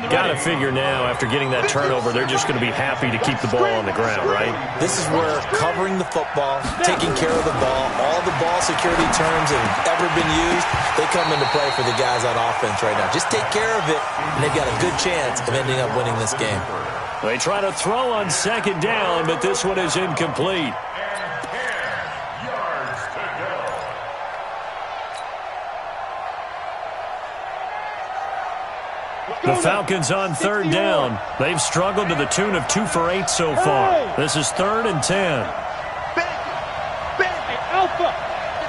Got to figure now, after getting that turnover, they're just going to be happy to keep the ball on the ground, right? This is where covering the football, taking care of the ball, all the ball security terms that have ever been used, they come into play for the guys on offense right now. Just take care of it, and they've got a good chance of ending up winning this game. They try to throw on 2nd down, but this one is incomplete. The Falcons on 3rd down. They've struggled to the tune of 2 for 8 so far. This is 3rd and 10. Hey, Alpha.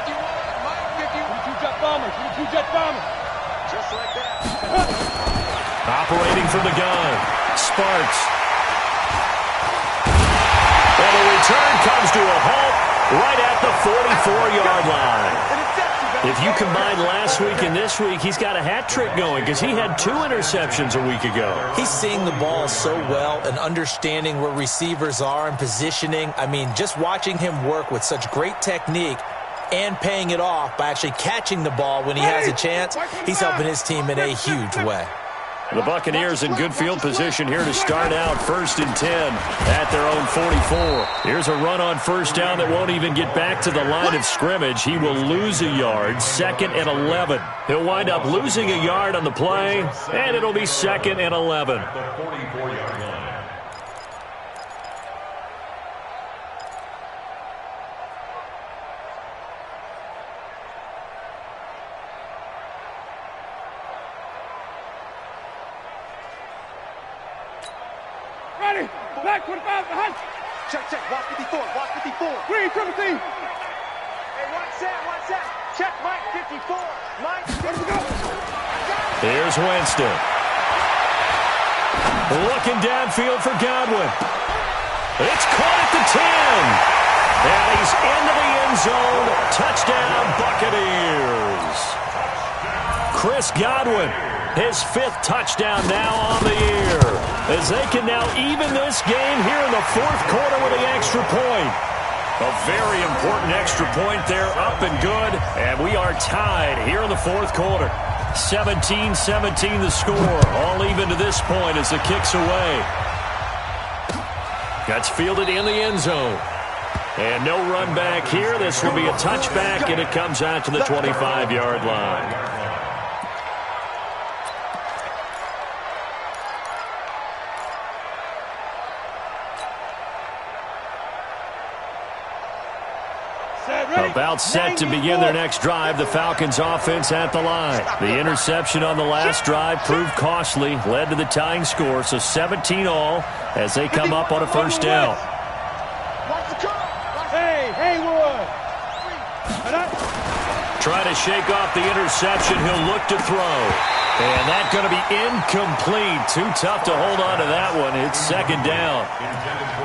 51, Mike, 52 jet bombers. 52 jet bombers. Just like that. Operating from the gun. Sparks. And the return comes to a halt right at the 44-yard line. If you combine last week and this week, he's got a hat trick going because he had 2 interceptions a week ago. He's seeing the ball so well and understanding where receivers are and positioning. I mean, just watching him work with such great technique and paying it off by actually catching the ball when he has a chance, he's helping his team in a huge way. The Buccaneers in good field position here to start out 1st and 10 at their own 44. Here's a run on first down that won't even get back to the line of scrimmage. He will lose a yard, 2nd and 11. He'll wind up losing a yard on the play, and it'll be 2nd and 11. The 44-yard line. Ready. Black 25 behind. Check, check. Watch 54. Watch 54. Green, triple team. Hey, watch that. Check Mike 54. Mike, Ready to go. Here's Winston. Looking downfield for Godwin. It's caught at the 10. And he's into the end zone. Touchdown, Buccaneers. Chris Godwin, his 5th touchdown now on the year, as they can now even this game here in the 4th quarter with the extra point. A very important extra point there, up and good, and we are tied here in the 4th quarter. 17-17 the score, all even to this point as the kick's away. That's fielded in the end zone. And no run back here. This will be a touchback, and it comes out to the 25-yard line. About set to begin their next drive. The Falcons offense at the line. The interception on the last drive proved costly, led to the tying score, so 17 all as they come up on a first down. Hey, Wood. Trying to shake off the interception. He'll look to throw. And that's going to be incomplete. Too tough to hold on to that one. It's 2nd down.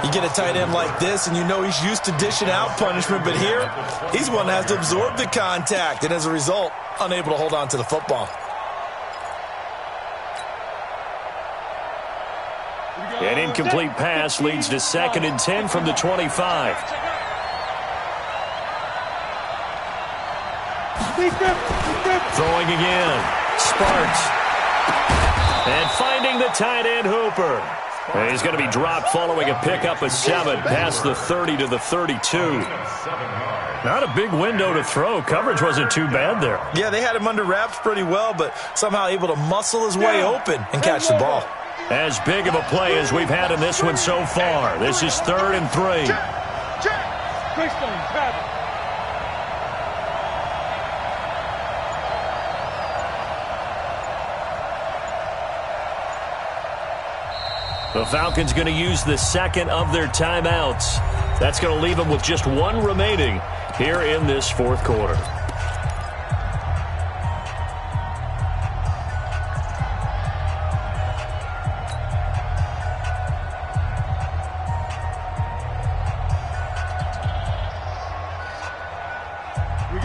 You get a tight end like this, and you know he's used to dishing out punishment, but here, he's one that has to absorb the contact, and as a result, unable to hold on to the football. An incomplete pass leads to 2nd and 10 from the 25. Throwing again. Sparks. And finding the tight end Hooper. And he's going to be dropped following a pickup of 7 past the 30 to the 32. Not a big window to throw. Coverage wasn't too bad there. Yeah, they had him under wraps pretty well, but somehow able to muscle his way open and catch the ball. As big of a play as we've had in this one so far. This is 3rd and 3. The Falcons going to use the 2nd of their timeouts. That's going to leave them with just 1 remaining here in this 4th quarter.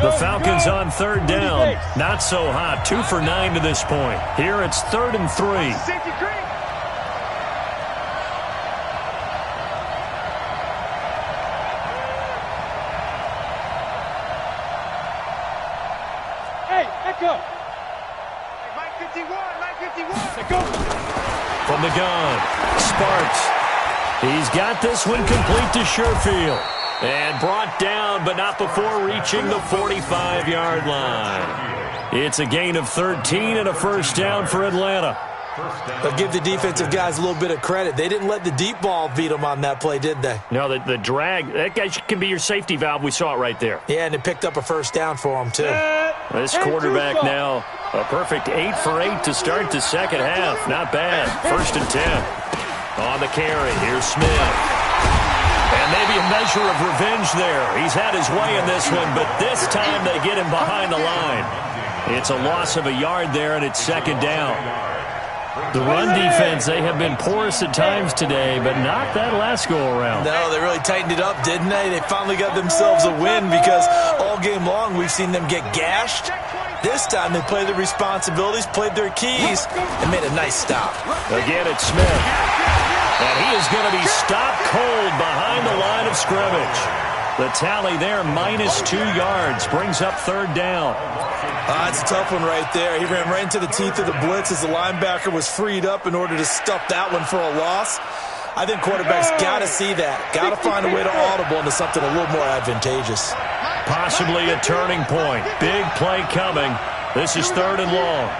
The Falcons on 3rd down. Not so hot. 2 for 9 to this point. Here it's 3rd and 3. From the gun, Sparks. He's got this one complete to Sherfield. And brought down, but not before reaching the 45-yard line. It's a gain of 13 and a first down for Atlanta. They'll give the defensive guys a little bit of credit. They didn't let the deep ball beat them on that play, did they? No, the drag, that guy can be your safety valve. We saw it right there. Yeah, and it picked up a first down for him, too. This quarterback now, a perfect 8 for 8 to start the second half. Not bad. 1st and 10. On the carry, here's Smith. And maybe a measure of revenge there. He's had his way in this one, but this time they get him behind the line. It's a loss of a yard there, and it's 2nd down. The run defense, they have been porous at times today, but not that last go-around. No, they really tightened it up, didn't they? They finally got themselves a win because all game long we've seen them get gashed. This time they played their responsibilities, played their keys, and made a nice stop. Again, it's Smith. And he is going to be stopped cold behind the line of scrimmage. The tally there, -2 yards, brings up 3rd down. That's a tough one right there. He ran right into the teeth of the blitz as the linebacker was freed up in order to stuff that one for a loss. I think quarterbacks got to see that. Got to find a way to audible into something a little more advantageous. Possibly a turning point. Big play coming. This is 3rd and long.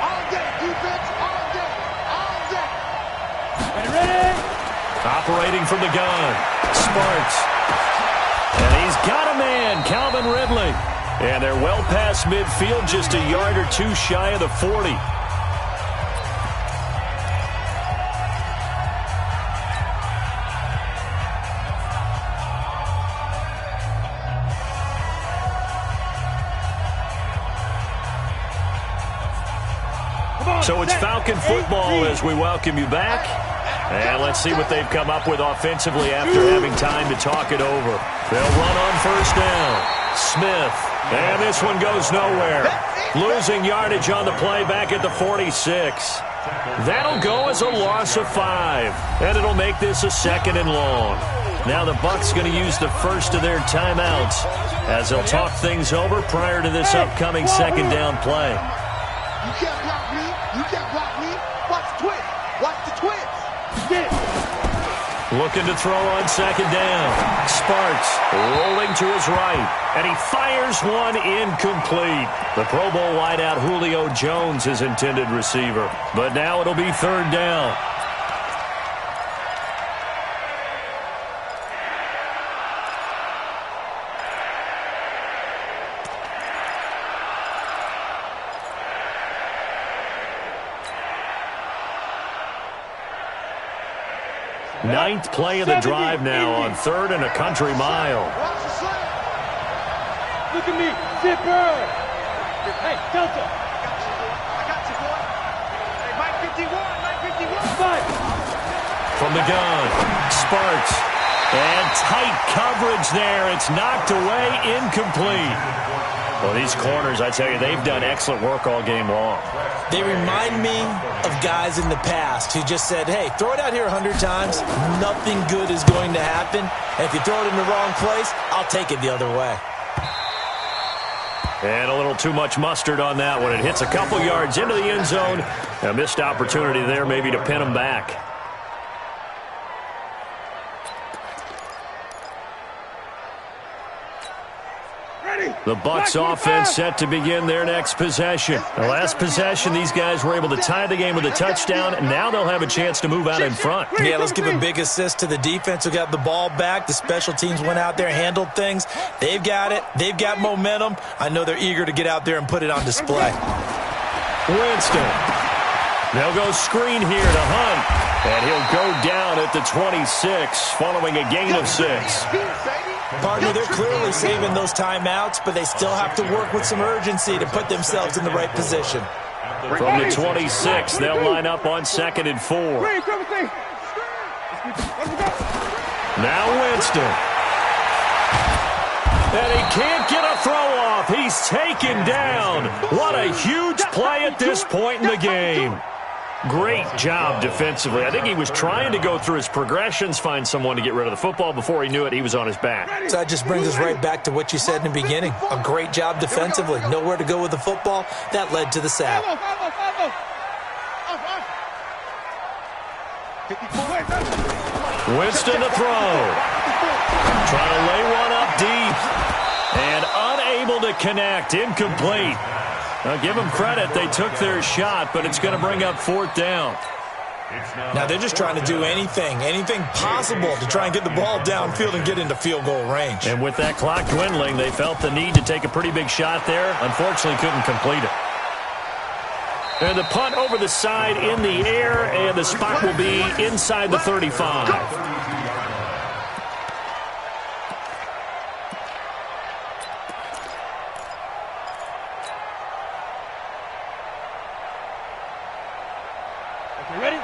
Operating from the gun. Sparks. And he's got a man, Calvin Ridley. And they're well past midfield, just a yard or two shy of the 40. So it's Falcon football as we welcome you back. And let's see what they've come up with offensively after having time to talk it over. They'll run on 1st down. Smith. And this one goes nowhere. Losing yardage on the play back at the 46. That'll go as a loss of 5. And it'll make this a 2nd and long. Now the Bucs going to use the first of their timeouts as they'll talk things over prior to this upcoming 2nd down play. You can't block me. You can't block me. Watch the twist. Watch the twist. Yeah. Looking to throw on 2nd down. Sparks rolling to his right. And he fires one incomplete. The Pro Bowl wideout Julio Jones is intended receiver. But now it'll be 3rd down. Ninth play of the drive now on 3rd and a country mile. Look at me, zipper. Hey, Delta. I got you, boy. Hey, Mike 51, Mike 51. Five. From the gun, Sparks. And tight coverage there. It's knocked away, incomplete. Well, these corners, I tell you, they've done excellent work all game long. They remind me of guys in the past who just said, hey, throw it out here 100 times. Nothing good is going to happen. And if you throw it in the wrong place, I'll take it the other way. And a little too much mustard on that one. It hits a couple yards into the end zone. A missed opportunity there maybe to pin them back. The Bucs offense set to begin their next possession. The last possession, these guys were able to tie the game with a touchdown, and now they'll have a chance to move out in front. Yeah, let's give a big assist to the defense who got the ball back. The special teams went out there, handled things. They've got it. They've got momentum. I know they're eager to get out there and put it on display. Winston. They'll go screen here to Hunt, and he'll go down at the 26 following a gain of 6. Partner, they're clearly saving those timeouts, but they still have to work with some urgency to put themselves in the right position. From the 26, they'll line up on 2nd and 4. Now Winston. And he can't get a throw off. He's taken down. What a huge play at this point in the game. Great job defensively. I think he was trying to go through his progressions, find someone to get rid of the football. Before he knew it, he was on his back. So that just brings us right back to what you said in the beginning. A great job defensively. Nowhere to go with the football. That led to the sack. Winston to throw. Trying to lay one up deep. And unable to connect. Incomplete. Now, give them credit. They took their shot, but it's going to bring up 4th down. Now, they're just trying to do anything possible to try and get the ball downfield and get into field goal range. And with that clock dwindling, they felt the need to take a pretty big shot there. Unfortunately, couldn't complete it. And the punt over the side in the air, and the spot will be inside the 35.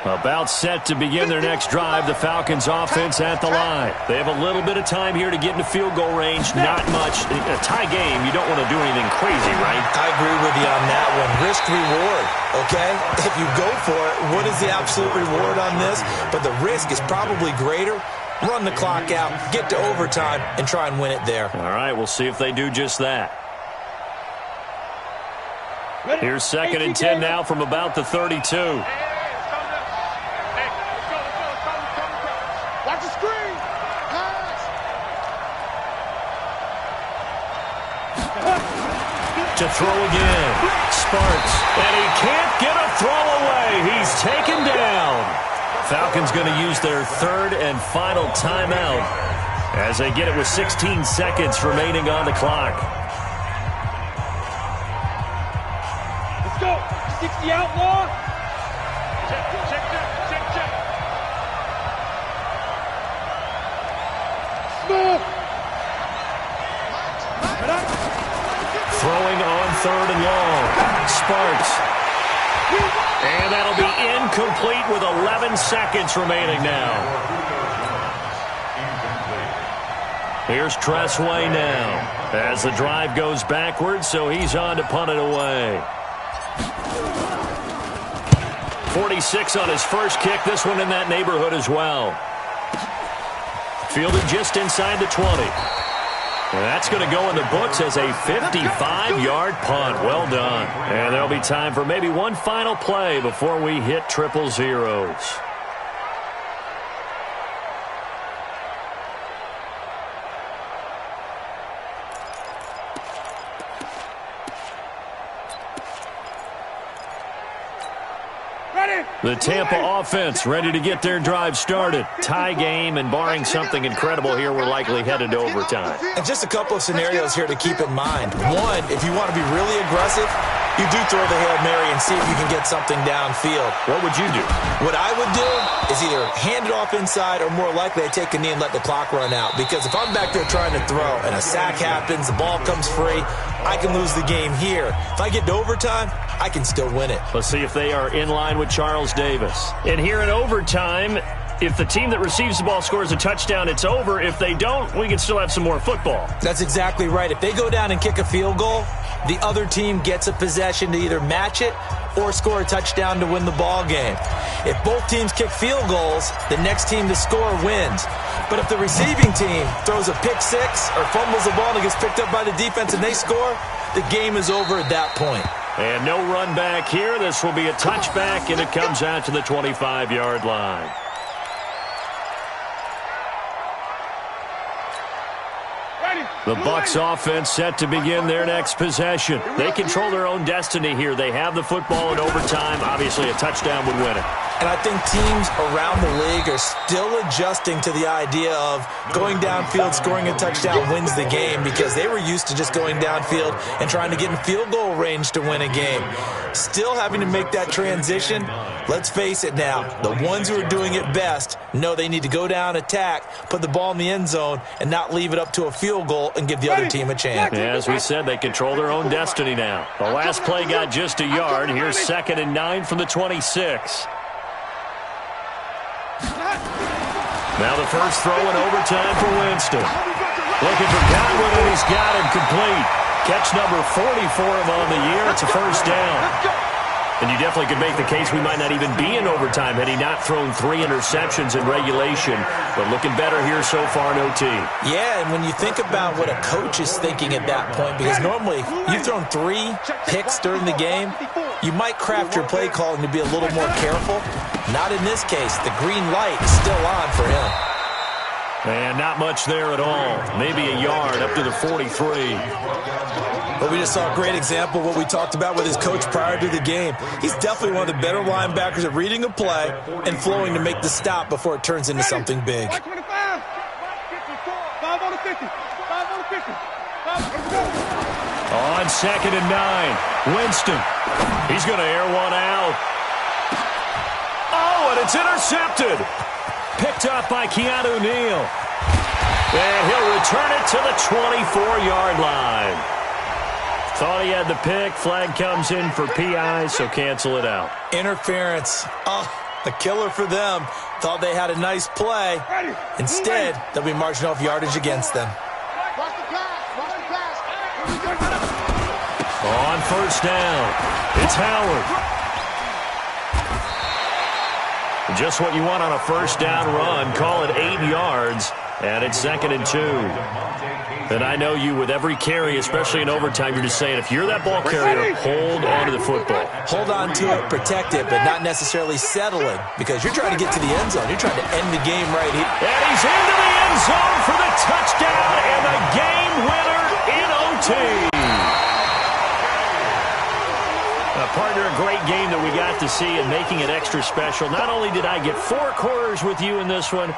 About set to begin their next drive. The Falcons offense at the line. They have a little bit of time here to get into field goal range. Not much. A tie game, you don't want to do anything crazy, right? I agree with you on that one. Risk reward, okay? If you go for it, what is the absolute reward on this? But the risk is probably greater. run the clock out, get to overtime, and try and win it there. All right, we'll see if they do just that. Here's 2nd and 10 now from about the 32. Watch the screen. To throw again. Sparks. And he can't get a throw away. He's taken down. Falcons going to use their 3rd and final timeout as they get it with 16 seconds remaining on the clock. Let's go. 60 outlaw. Check. Smith. Throwing on 3rd and long. Sparks. And that'll be incomplete with 11 seconds remaining now. Here's Tressway now as the drive goes backwards, so he's on to punt it away. 46 on his first kick. This one in that neighborhood as well. Fielded just inside the 20. And that's going to go in the books as a 55-yard punt. Well done. And there'll be time for maybe one final play before we hit triple zeros. The Tampa offense ready to get their drive started. Tie game, and barring something incredible here, we're likely headed to overtime. And just a couple of scenarios here to keep in mind. One, if you want to be really aggressive, you do throw the Hail Mary and see if you can get something downfield. What would you do? What I would do is either hand it off inside or more likely I take a knee and let the clock run out. Because if I'm back there trying to throw and a sack happens, the ball comes free, I can lose the game here. If I get to overtime, I can still win it. Let's see if they are in line with Charles Davis. And here in overtime, if the team that receives the ball scores a touchdown, it's over. If they don't, we can still have some more football. That's exactly right. If they go down and kick a field goal, the other team gets a possession to either match it or score a touchdown to win the ball game. If both teams kick field goals, the next team to score wins. But if the receiving team throws a pick six or fumbles the ball and it gets picked up by the defense and they score, the game is over at that point. And no run back here. This will be a touchback, and it comes out to the 25-yard line. The Bucs offense set to begin their next possession. They control their own destiny here. They have the football in overtime. Obviously, a touchdown would win it. And I think teams around the league are still adjusting to the idea of going downfield, scoring a touchdown wins the game, because they were used to just going downfield and trying to get in field goal range to win a game. Still having to make that transition. Let's face it now, the ones who are doing it best know they need to go down, attack, put the ball in the end zone, and not leave it up to a field goal and give the other team a chance. Yeah, as we said, they control their own destiny now. The last play got just a yard. Here's 2nd and 9 from the 26. Now the first throw in overtime for Winston. Looking for Godwin, and he's got him complete. Catch number 40 for him on the year. It's a first down. And you definitely could make the case we might not even be in overtime had he not thrown 3 interceptions in regulation. But looking better here so far in OT. Yeah, and when you think about what a coach is thinking at that point, because normally you've thrown 3 picks during the game, you might craft your play calling to be a little more careful. Not in this case. The green light is still on for him. And not much there at all. Maybe a yard up to the 43. But we just saw a great example of what we talked about with his coach prior to the game. He's definitely one of the better linebackers at reading a play and flowing to make the stop before it turns into something big. 5 on the 50. 5 on the 50. On 2nd and 9, Winston. He's going to air one out. Oh, and it's intercepted. Picked up by Keanu Neal. And he'll return it to the 24-yard line. Thought he had the pick. Flag comes in for PI, so cancel it out. Interference. Oh, a killer for them. Thought they had a nice play. Instead, they'll be marching off yardage against them. On first down, it's Howard. Just what you want on a first down run. Call it 8 yards, and it's 2nd and 2. And I know you, with every carry, especially in overtime, you're just saying, if you're that ball carrier, hold on to the football. Hold on to it, protect it, but not necessarily settling, because you're trying to get to the end zone. You're trying to end the game right here. And he's into the end zone for the touchdown and the game winner in OT. Partner, a great game that we got to see and making it extra special. Not only did I get 4 quarters with you in this one,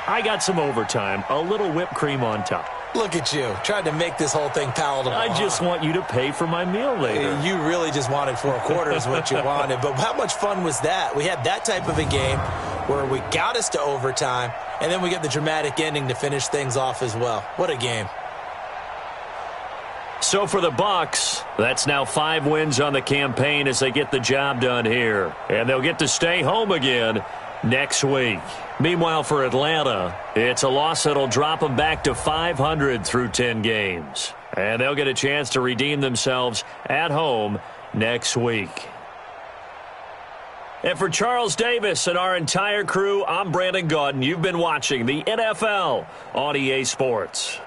I got some overtime, a little whipped cream on top. Look at you, trying to make this whole thing palatable. I just want you to pay for my meal later. You really just wanted 4 quarters what you wanted, but how much fun was that? We had that type of a game where we got us to overtime, and then we get the dramatic ending to finish things off as well. What a game. So for the Bucs, that's now 5 wins on the campaign as they get the job done here. And they'll get to stay home again next week. Meanwhile, for Atlanta, it's a loss that'll drop them back to 500 through 10 games. And they'll get a chance to redeem themselves at home next week. And for Charles Davis and our entire crew, I'm Brandon Gaudin. You've been watching the NFL on EA Sports.